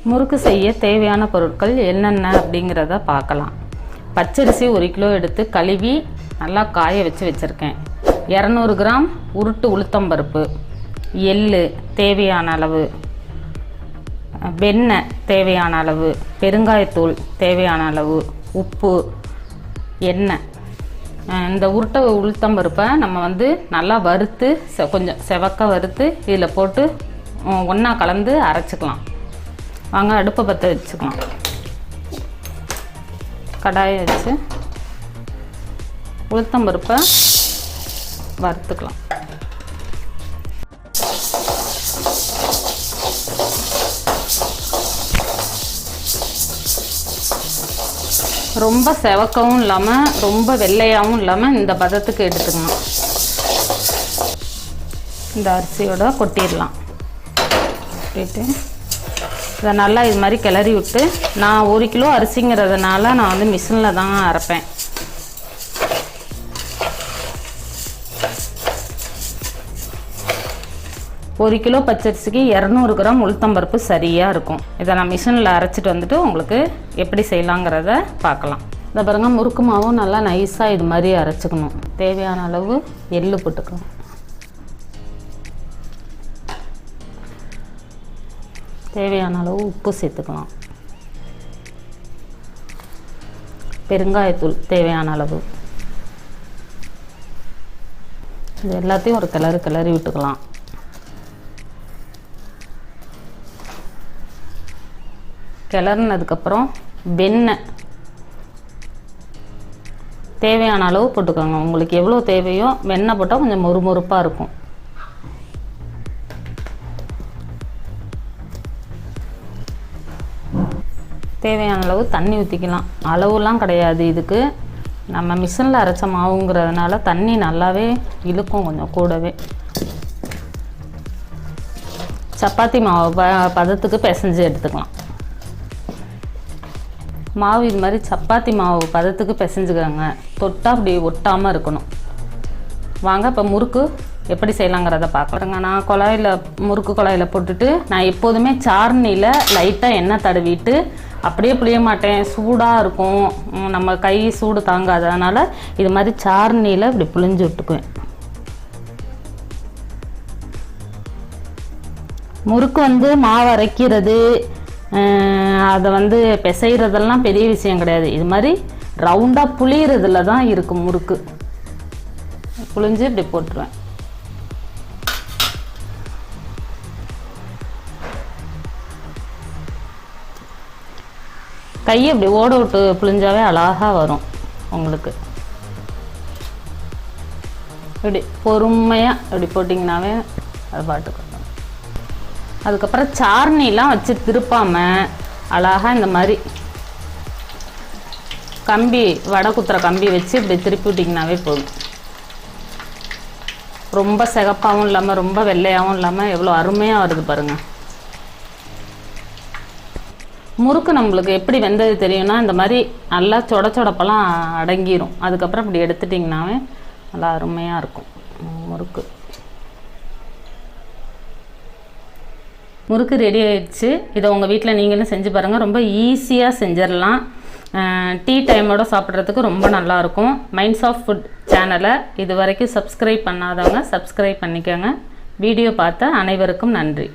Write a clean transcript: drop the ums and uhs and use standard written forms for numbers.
முறுக்கு செய்ய தேவையான பொருட்கள் என்னென்ன அப்படிங்கிறத பார்க்கலாம். பச்சரிசி 1 கிலோ எடுத்து கழுவி நல்லா காய வச்சு வச்சுருக்கேன். 200 கிராம் உருட்டு உளுத்தம்பருப்பு, எள்ளு தேவையான அளவு, வெண்ணெய் தேவையான அளவு, பெருங்காயத்தூள் தேவையான அளவு, உப்பு, எண்ணெய். இந்த உருட்டை உளுத்தம்பருப்பை நம்ம நல்லா வறுத்து கொஞ்சம் செவக்க வறுத்து இதில் போட்டு ஒன்றா கலந்து அரைச்சிக்கலாம். வாங்க அடுப்பை பற்ற வச்சுக்கலாம். கடாயை வச்சு உளுத்தம்பருப்பை வறுத்துக்கலாம். ரொம்ப செவக்கவும் இல்லாமல் ரொம்ப வெள்ளையாகவும் இல்லாமல் இந்த பதத்துக்கு எடுத்துக்கணும். இந்த அரிசியோட கொட்டிடலாம். கொட்டிட்டு இதை நல்லா இது மாதிரி கிளறி விட்டு, நான் 1 கிலோ அரிசிங்கிறதுனால நான் மிஷினில் தான் அரைப்பேன். ஒரு கிலோ பச்சரிசிக்கு 200 கிராம் உளுத்தம்பருப்பு சரியாக இருக்கும். இதை நான் மிஷினில் அரைச்சிட்டு வந்துட்டு உங்களுக்கு எப்படி செய்யலாங்கிறத பார்க்கலாம். இதை பாருங்க, முறுக்கு மாவும் நல்லா நைஸாக இது மாதிரி அரைச்சிக்கணும். தேவையான அளவு எள்ளு போட்டுக்கலாம். தேவையான அளவு உப்பு சேர்த்துக்கலாம். பெருங்காயத்தூள் தேவையான அளவு. இது எல்லாத்தையும் ஒரு கிளறி விட்டுக்கலாம். கிளறினதுக்கப்புறம் வெண்ணெய் தேவையான அளவு போட்டுக்கோங்க. உங்களுக்கு எவ்வளோ தேவையோ வெண்ணெய் போட்டால் கொஞ்சம் மொறுமொறுப்பாக இருக்கும். தேவையான அளவு தண்ணி ஊற்றிக்கலாம். அளவுலாம் கிடையாது இதுக்கு. நம்ம மிஷினில் அரைச்ச மாவுங்கிறதுனால தண்ணி நல்லாவே இழுக்கும் கொஞ்சம் கூடவே. சப்பாத்தி மாவு பதத்துக்கு பிசைஞ்சு எடுத்துக்கலாம். மாவு இது மாதிரி சப்பாத்தி மாவு பதத்துக்கு பிசைஞ்சுக்கோங்க. தொட்டால் அப்படி ஒட்டாமல் இருக்கணும். வாங்க இப்போ முறுக்கு எப்படி செய்யலாங்கிறத பார்க்குறேங்க. நான் முறுக்கு குழாயில் போட்டுட்டு நான் எப்போதுமே சார்னியில் லைட்டாக எண்ணெய் தடவிட்டு அப்படியே புளிய மாட்டேன். சூடாக இருக்கும், நம்ம கை சூடு தாங்காது. அதனால் இது மாதிரி சார்னியில் இப்படி புளிஞ்சு விட்டுக்குவேன். முறுக்கு மாவு அரைக்கிறது, அதை பிசைகிறதெல்லாம் பெரிய விஷயம் கிடையாது. இது மாதிரி ரவுண்டாக புளியறதுல தான் இருக்கும் முறுக்கு. புளிஞ்சு இப்படி போட்டுருவேன். கையை இப்படி ஓட விட்டு புளிஞ்சாவே அழகாக வரும் உங்களுக்கு. இப்படி பொறுமையாக இப்படி போட்டிங்கனாவே அது பாட்டுக்கு. அதுக்கப்புறம் சார்னிலாம் வச்சு திருப்பாமல் அழகாக இந்த மாதிரி கம்பி, வடை குத்துற கம்பி வச்சு இப்படி திருப்பி விட்டிங்கனாவே போதும். ரொம்ப சிகப்பாகவும் இல்லாமல் ரொம்ப வெள்ளையாகவும் இல்லாமல் எவ்வளோ அருமையாக வருது பாருங்கள். முறுக்கு நம்மளுக்கு எப்படி வெந்தது தெரியும்னா, இந்த மாதிரி நல்லா சொடப்பெல்லாம் அடங்கிடும். அதுக்கப்புறம் இப்படி எடுத்துட்டிங்கனாவே நல்லா அருமையாக இருக்கும் முறுக்கு. முறுக்கு ரெடி ஆயிடுச்சு. இதை உங்கள் வீட்டில் நீங்களும் செஞ்சு பாருங்கள். ரொம்ப ஈஸியாக செஞ்சிடலாம். டீ டைமோட சாப்பிட்றதுக்கு ரொம்ப நல்லாயிருக்கும். மைண்ட்ஸ் ஆஃப் ஃபுட் சேனலை இது வரைக்கும் சப்ஸ்கிரைப் பண்ணாதவங்க சப்ஸ்கிரைப் பண்ணிக்கோங்க. வீடியோ பார்த்த அனைவருக்கும் நன்றி.